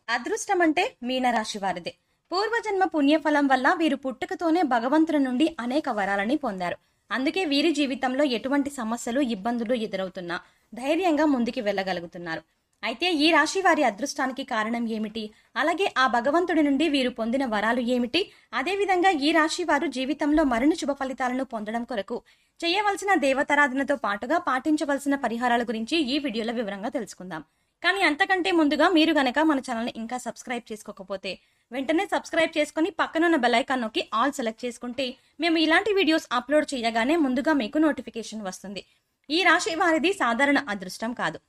అదృష్టం అంటే మీనరాశి వారిదే. పూర్వజన్మ పుణ్యఫలం వల్ల వీరు పుట్టుకతోనే భగవంతుని నుండి అనేక వరాలని పొందారు. అందుకే వీరి జీవితంలో ఎటువంటి సమస్యలు, ఇబ్బందులు ఎదురవుతున్నా ధైర్యంగా ముందుకు వెళ్ళగలుగుతున్నారు. అయితే ఈ రాశి వారి అదృష్టానికి కారణం ఏమిటి? అలాగే ఆ భగవంతుడి నుండి వీరు పొందిన వరాలు ఏమిటి? అదేవిధంగా ఈ రాశి వారు జీవితంలో మరిన్ని శుభ ఫలితాలను పొందడం కొరకు చేయవలసిన దేవతారాధనతో పాటుగా పాటించవలసిన పరిహారాల గురించి ఈ వీడియోలో వివరంగా తెలుసుకుందాం. కానీ అంతకంటే ముందుగా మీరు గనక మన ఛానల్ని ఇంకా సబ్స్క్రైబ్ చేసుకోకపోతే వెంటనే సబ్స్క్రైబ్ చేసుకుని పక్కనున్న బెల్ ఐకాన్ నొక్కి ఆల్ సెలెక్ట్ చేసుకుంటే మేము ఇలాంటి వీడియోస్ అప్లోడ్ చేయగానే ముందుగా మీకు నోటిఫికేషన్ వస్తుంది. ఈ రాశి వారిది సాధారణ అదృష్టం కాదు.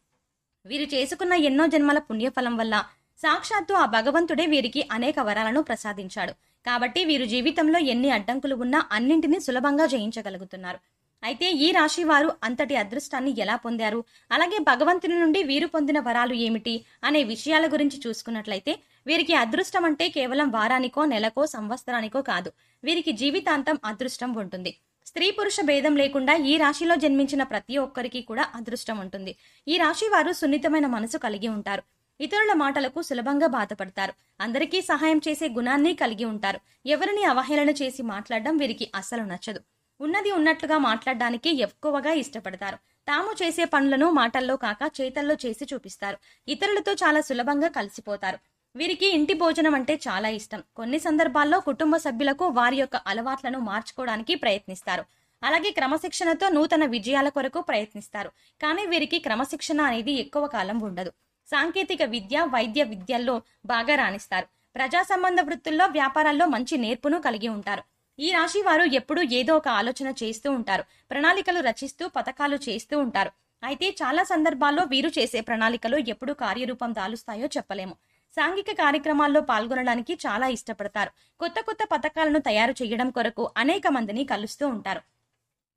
వీరు చేసుకున్న ఎన్నో జన్మల పుణ్యఫలం వల్ల సాక్షాత్తు ఆ భగవంతుడే వీరికి అనేక వరాలను ప్రసాదించాడు. కాబట్టి వీరు జీవితంలో ఎన్ని అడ్డంకులు ఉన్నా అన్నింటినీ సులభంగా జయించగలుగుతున్నారు. అయితే ఈ రాశి వారు అంతటి అదృష్టాన్ని ఎలా పొందారు, అలాగే భగవంతుని నుండి వీరు పొందిన వరాలు ఏమిటి అనే విషయాల గురించి చూసుకున్నట్లయితే వీరికి అదృష్టం అంటే కేవలం వారానికో, నెలకో, సంవత్సరానికో కాదు. వీరికి జీవితాంతం అదృష్టం ఉంటుంది. స్త్రీ పురుష భేదం లేకుండా ఈ రాశిలో జన్మించిన ప్రతి ఒక్కరికి కూడా అదృష్టం ఉంటుంది. ఈ రాశి వారు సున్నితమైన మనసు కలిగి ఉంటారు. ఇతరుల మాటలకు సులభంగా బాధపడతారు. అందరికీ సహాయం చేసే గుణాన్ని కలిగి ఉంటారు. ఎవరిని అవహేళన చేసి మాట్లాడడం వీరికి అస్సలు నచ్చదు. ఉన్నది ఉన్నట్లుగా మాట్లాడడానికి ఎక్కువగా ఇష్టపడతారు. తాము చేసే పనులను మాటల్లో కాక చేతల్లో చేసి చూపిస్తారు. ఇతరులతో చాలా సులభంగా కలిసిపోతారు. వీరికి ఇంటి భోజనం అంటే చాలా ఇష్టం. కొన్ని సందర్భాల్లో కుటుంబ సభ్యులకు వారి యొక్క అలవాట్లను మార్చుకోవడానికి ప్రయత్నిస్తారు. అలాగే క్రమశిక్షణతో నూతన విజయాల కొరకు ప్రయత్నిస్తారు. కానీ వీరికి క్రమశిక్షణ అనేది ఎక్కువ కాలం ఉండదు. సాంకేతిక విద్య, వైద్య విద్యల్లో బాగా రాణిస్తారు. ప్రజా సంబంధ వృత్తుల్లో, వ్యాపారాల్లో మంచి నేర్పును కలిగి ఉంటారు. ఈ రాశి వారు ఎప్పుడూ ఏదో ఒక ఆలోచన చేస్తూ ఉంటారు. ప్రణాళికలు రచిస్తూ పథకాలు చేస్తూ ఉంటారు. అయితే చాలా సందర్భాల్లో వీరు చేసే ప్రణాళికలు ఎప్పుడు కార్యరూపం దాలుస్తాయో చెప్పలేము. సాంఘిక కార్యక్రమాల్లో పాల్గొనడానికి చాలా ఇష్టపడతారు. కొత్త కొత్త పథకాలను తయారు చేయడం కొరకు అనేక మందిని కలుస్తూ ఉంటారు.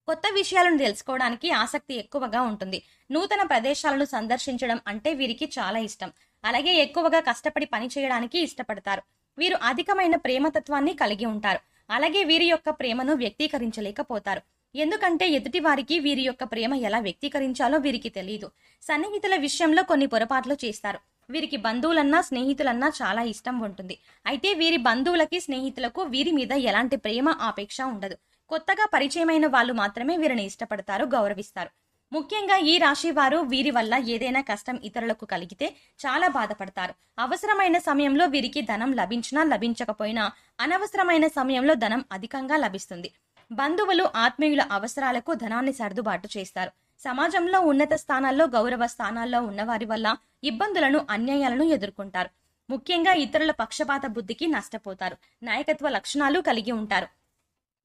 కొత్త విషయాలను తెలుసుకోవడానికి ఆసక్తి ఎక్కువగా ఉంటుంది. నూతన ప్రదేశాలను సందర్శించడం అంటే వీరికి చాలా ఇష్టం. అలాగే ఎక్కువగా కష్టపడి పని చేయడానికి ఇష్టపడతారు. వీరు అధికమైన ప్రేమతత్వాన్ని కలిగి ఉంటారు. అలాగే వీరి యొక్క ప్రేమను వ్యక్తీకరించలేకపోతారు. ఎందుకంటే ఎదుటి వారికి వీరి యొక్క ప్రేమ ఎలా వ్యక్తీకరించాలో వీరికి తెలియదు. సన్నిహితుల విషయంలో కొన్ని పొరపాట్లు చేస్తారు. వీరికి బంధువులన్నా, స్నేహితులన్నా చాలా ఇష్టం ఉంటుంది. అయితే వీరి బంధువులకి, స్నేహితులకు వీరి మీద ఎలాంటి ప్రేమ, ఆపేక్ష ఉండదు. కొత్తగా పరిచయమైన వాళ్ళు మాత్రమే వీరిని ఇష్టపడతారు, గౌరవిస్తారు. ముఖ్యంగా ఈ రాశి వారు వీరి వల్ల ఏదైనా కష్టం ఇతరులకు కలిగితే చాలా బాధపడతారు. అవసరమైన సమయంలో వీరికి ధనం లభించినా లభించకపోయినా అనవసరమైన సమయంలో ధనం అధికంగా లభిస్తుంది. బంధువులు, ఆత్మీయుల అవసరాలకు ధనాన్ని సర్దుబాటు చేస్తారు. సమాజంలో ఉన్నత స్థానాల్లో, గౌరవ స్థానాల్లో ఉన్నవారి వల్ల ఇబ్బందులను, అన్యాయాలను ఎదుర్కొంటారు. ముఖ్యంగా ఇతరుల పక్షపాత బుద్ధికి నష్టపోతారు. నాయకత్వ లక్షణాలు కలిగి ఉంటారు.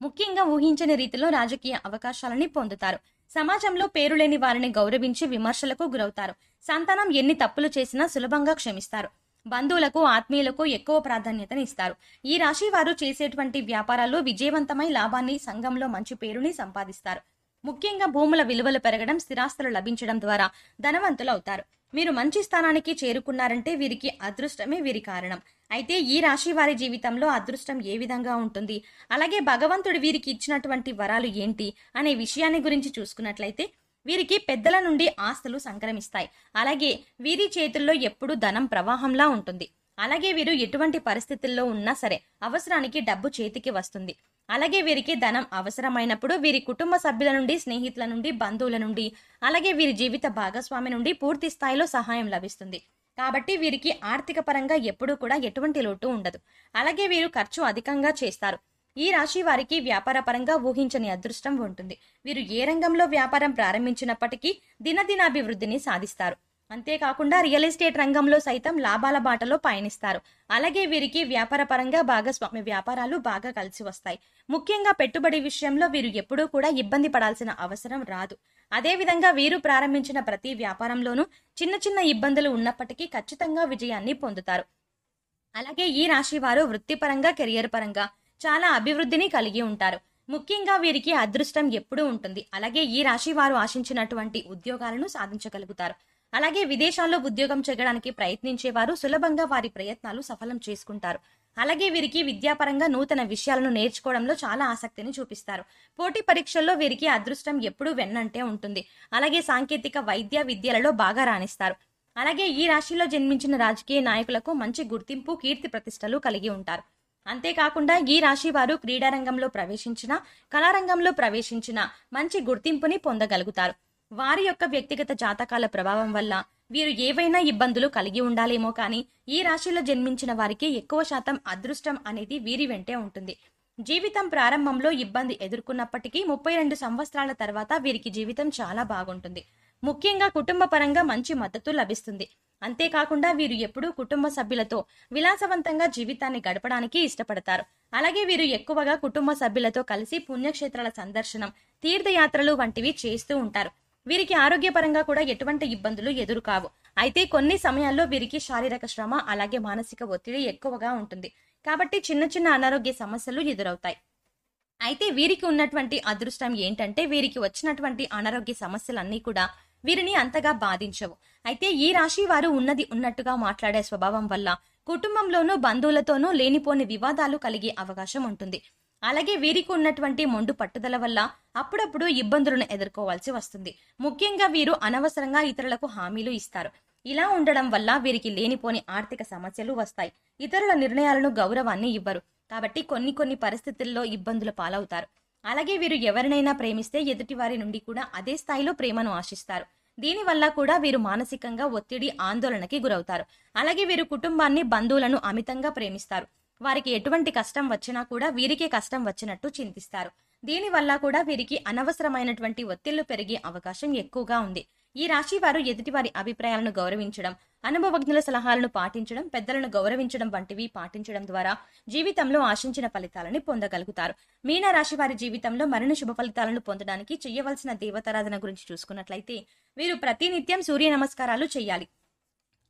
ముఖ్యంగా ఊహించని రీతిలో రాజకీయ అవకాశాలని పొందుతారు. సమాజంలో పేరులేని వారిని గౌరవించి విమర్శలకు గురవుతారు. సంతానం ఎన్ని తప్పులు చేసినా సులభంగా క్షమిస్తారు. బంధువులకు, ఆత్మీయులకు ఎక్కువ ప్రాధాన్యతని ఇస్తారు. ఈ రాశి వారు చేసేటువంటి వ్యాపారాల్లో విజయవంతమై లాభాన్ని, సంఘంలో మంచి పేరుని సంపాదిస్తారు. ముఖ్యంగా భూముల విలువలు పెరగడం, స్థిరాస్తులు లభించడం ద్వారా ధనవంతులు అవుతారు. మీరు మంచి స్థానానికి చేరుకున్నారంటే వీరికి అదృష్టమే వీరి కారణం. అయితే ఈ రాశి వారి జీవితంలో అదృష్టం ఏ విధంగా ఉంటుంది, అలాగే భగవంతుడు వీరికి ఇచ్చినటువంటి వరాలు ఏంటి అనే విషయాన్ని గురించి చూసుకున్నట్లయితే వీరికి పెద్దల నుండి ఆస్తులు సంక్రమిస్తాయి. అలాగే వీరి చేతుల్లో ఎప్పుడూ ధనం ప్రవాహంలా ఉంటుంది. అలాగే వీరు ఎటువంటి పరిస్థితుల్లో ఉన్నా సరే అవసరానికి డబ్బు చేతికి వస్తుంది. అలాగే వీరికి ధనం అవసరమైనప్పుడు వీరి కుటుంబ సభ్యుల నుండి, స్నేహితుల నుండి, బంధువుల నుండి, అలాగే వీరి జీవిత భాగస్వామి నుండి పూర్తి స్థాయిలో సహాయం లభిస్తుంది. కాబట్టి వీరికి ఆర్థిక పరంగా ఎప్పుడూ కూడా ఎటువంటి లోటు ఉండదు. అలాగే వీరు ఖర్చు అధికంగా చేస్తారు. ఈ రాశి వారికి వ్యాపార పరంగా ఊహించని అదృష్టం ఉంటుంది. వీరు ఏ రంగంలో వ్యాపారం ప్రారంభించినప్పటికీ దినదినాభివృద్ధిని సాధిస్తారు. అంతేకాకుండా రియల్ ఎస్టేట్ రంగంలో సైతం లాభాల బాటలో పయనిస్తారు. అలాగే వీరికి వ్యాపార పరంగా భాగస్వామ్య వ్యాపారాలు బాగా కలిసి వస్తాయి. ముఖ్యంగా పెట్టుబడి విషయంలో వీరు ఎప్పుడూ కూడా ఇబ్బంది పడాల్సిన అవసరం రాదు. అదేవిధంగా వీరు ప్రారంభించిన ప్రతి వ్యాపారంలోనూ చిన్న చిన్న ఇబ్బందులు ఉన్నప్పటికీ ఖచ్చితంగా విజయాన్ని పొందుతారు. అలాగే ఈ రాశి వారు వృత్తిపరంగా, కెరియర్ పరంగా చాలా అభివృద్ధిని కలిగి ఉంటారు. ముఖ్యంగా వీరికి అదృష్టం ఎప్పుడూ ఉంటుంది. అలాగే ఈ రాశి వారు ఆశించినటువంటి ఉద్యోగాలను సాధించగలుగుతారు. అలాగే విదేశాల్లో ఉద్యోగం చేయడానికి ప్రయత్నించేవారు సులభంగా వారి ప్రయత్నాలు సఫలం చేసుకుంటారు. అలాగే వీరికి విద్యాపరంగా నూతన విషయాలను నేర్చుకోవడంలో చాలా ఆసక్తిని చూపిస్తారు. పోటీ పరీక్షల్లో వీరికి అదృష్టం ఎప్పుడూ వెన్నంటే ఉంటుంది. అలాగే సాంకేతిక, వైద్య విద్యలలో బాగా రాణిస్తారు. అలాగే ఈ రాశిలో జన్మించిన రాజకీయ నాయకులకు మంచి గుర్తింపు, కీర్తి ప్రతిష్టలు కలిగి ఉంటారు. అంతేకాకుండా ఈ రాశి వారు క్రీడారంగంలో ప్రవేశించిన, కళారంగంలో ప్రవేశించిన మంచి గుర్తింపుని పొందగలుగుతారు. వారి యొక్క వ్యక్తిగత జాతకాల ప్రభావం వల్ల వీరు ఏవైనా ఇబ్బందులు కలిగి ఉండాలేమో కానీ ఈ రాశిలో జన్మించిన వారికి ఎక్కువ శాతం అదృష్టం అనేది వీరి వెంటే ఉంటుంది. జీవితం ప్రారంభంలో ఇబ్బంది ఎదుర్కొన్నప్పటికీ 32 సంవత్సరాల తర్వాత వీరికి జీవితం చాలా బాగుంటుంది. ముఖ్యంగా కుటుంబ పరంగా మంచి మద్దతు లభిస్తుంది. అంతేకాకుండా వీరు ఎప్పుడూ కుటుంబ సభ్యులతో విలాసవంతంగా జీవితాన్ని గడపడానికి ఇష్టపడతారు. అలాగే వీరు ఎక్కువగా కుటుంబ సభ్యులతో కలిసి పుణ్యక్షేత్రాల సందర్శనం, తీర్థయాత్రలు వంటివి చేస్తూ ఉంటారు. వీరికి ఆరోగ్యపరంగా కూడా ఎటువంటి ఇబ్బందులు ఎదురుకావు. అయితే కొన్ని సమయాల్లో వీరికి శారీరక శ్రమ అలాగే మానసిక ఒత్తిడి ఎక్కువగా ఉంటుంది. కాబట్టి చిన్న చిన్న అనారోగ్య సమస్యలు ఎదురవుతాయి. అయితే వీరికి ఉన్నటువంటి అదృష్టం ఏంటంటే వీరికి వచ్చినటువంటి అనారోగ్య సమస్యలన్నీ కూడా వీరిని అంతగా బాధించవు. అయితే ఈ రాశి వారు ఉన్నది ఉన్నట్టుగా మాట్లాడే స్వభావం వల్ల కుటుంబంలోనూ బంధువులతోనూ లేనిపోని వివాదాలు కలిగే అవకాశం ఉంటుంది. అలాగే వీరికి ఉన్నటువంటి మొండు పట్టుదల వల్ల అప్పుడప్పుడు ఇబ్బందులను ఎదుర్కోవాల్సి వస్తుంది. ముఖ్యంగా వీరు అనవసరంగా ఇతరులకు హామీలు ఇస్తారు. ఇలా ఉండడం వల్ల వీరికి లేనిపోని ఆర్థిక సమస్యలు వస్తాయి. ఇతరుల నిర్ణయాలను గౌరవాన్ని ఇవ్వరు. కాబట్టి కొన్ని పరిస్థితుల్లో ఇబ్బందుల పాలవుతారు. అలాగే వీరు ఎవరినైనా ప్రేమిస్తే ఎదుటి వారి నుండి కూడా అదే స్థాయిలో ప్రేమను ఆశిస్తారు. దీనివల్ల కూడా వీరు మానసికంగా ఒత్తిడి, ఆందోళనకి గురవుతారు. అలాగే వీరు కుటుంబాన్ని, బంధువులను అమితంగా ప్రేమిస్తారు. వారికి ఎటువంటి కష్టం వచ్చినా కూడా వీరికే కష్టం వచ్చినట్టు చింతిస్తారు. దీనివల్ల కూడా వీరికి అనవసరమైనటువంటి ఒత్తిళ్లు పెరిగే అవకాశం ఎక్కువగా ఉంది. ఈ రాశి వారు ఎదుటివారి అభిప్రాయాలను గౌరవించడం, అనుభవజ్ఞుల సలహాలను పాటించడం, పెద్దలను గౌరవించడం వంటివి పాటించడం ద్వారా జీవితంలో ఆశించిన ఫలితాలను పొందగలుగుతారు. మీన రాశి వారి జీవితంలో మరిన్ని శుభ ఫలితాలను పొందడానికి చేయవలసిన దేవతారాధన గురించి చూసుకున్నట్లయితే వీరు ప్రతినిత్యం సూర్య నమస్కారాలు చేయాలి.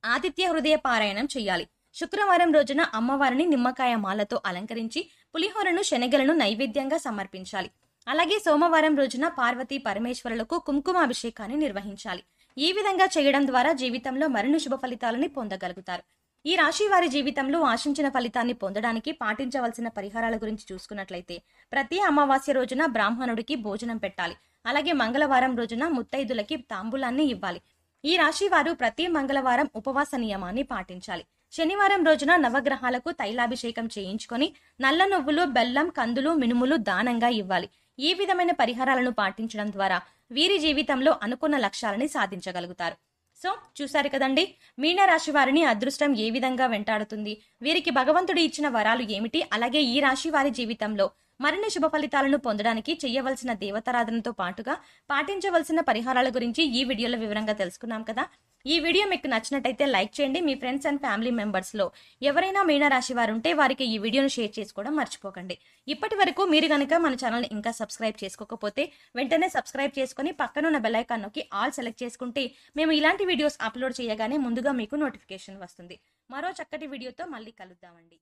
ఆదిత్య హృదయ పారాయణం చేయాలి. శుక్రవారం రోజున అమ్మవారిని నిమ్మకాయ మాలతో అలంకరించి పులిహోరను, శనగలను నైవేద్యంగా సమర్పించాలి. అలాగే సోమవారం రోజున పార్వతీ పరమేశ్వరులకు కుంకుమాభిషేకాన్ని నిర్వహించాలి. ఈ విధంగా చేయడం ద్వారా జీవితంలో మరిన్ని శుభ ఫలితాలని పొందగలుగుతారు. ఈ రాశి వారి జీవితంలో ఆశించిన ఫలితాన్ని పొందడానికి పాటించవలసిన పరిహారాల గురించి చూసుకున్నట్లయితే ప్రతి అమావాస్య రోజున బ్రాహ్మణుడికి భోజనం పెట్టాలి. అలాగే మంగళవారం రోజున ముత్తైదులకి తాంబూలాన్ని ఇవ్వాలి. ఈ రాశి వారు ప్రతి మంగళవారం ఉపవాస నియమాన్ని పాటించాలి. శనివారం రోజున నవగ్రహాలకు తైలాభిషేకం చేయించుకొని నల్ల నువ్వులు, బెల్లం, కందులు, మినుములు దానంగా ఇవ్వాలి. ఈ విధమైన పరిహారాలను పాటించడం ద్వారా వీరి జీవితంలో అనుకున్న లక్ష్యాలని సాధించగలుగుతారు. సో చూసారు కదండి, మీన రాశి వారిని అదృష్టం ఏ విధంగా వెంటాడుతుంది, వీరికి భగవంతుడు ఇచ్చిన వరాలు ఏమిటి, అలాగే ఈ రాశి వారి జీవితంలో మరిన్ని శుభ ఫలితాలను పొందడానికి చేయవలసిన దేవతారాధనతో పాటుగా పాటించవలసిన పరిహారాల గురించి ఈ వీడియోలో వివరంగా తెలుసుకున్నాం కదా. ఈ వీడియో మీకు నచ్చినట్టయితే లైక్ చేయండి. మీ ఫ్రెండ్స్ అండ్ ఫ్యామిలీ మెంబర్స్ లో ఎవరైనా మీన రాశి వారు ఉంటే వారికి ఈ వీడియోను షేర్ చేసుకోవడం మర్చిపోకండి. ఇప్పటి వరకు మీరు గనుక మన ఛానల్ ఇంకా సబ్స్క్రైబ్ చేసుకోకపోతే వెంటనే సబ్స్క్రైబ్ చేసుకుని పక్కనున్న బెల్ ఐకాన్ నొక్కి ఆల్ సెలెక్ట్ చేసుకుంటే మేము ఇలాంటి వీడియోస్ అప్లోడ్ చేయగానే ముందుగా మీకు నోటిఫికేషన్ వస్తుంది. మరో చక్కటి వీడియోతో మళ్ళీ కలుద్దామండి.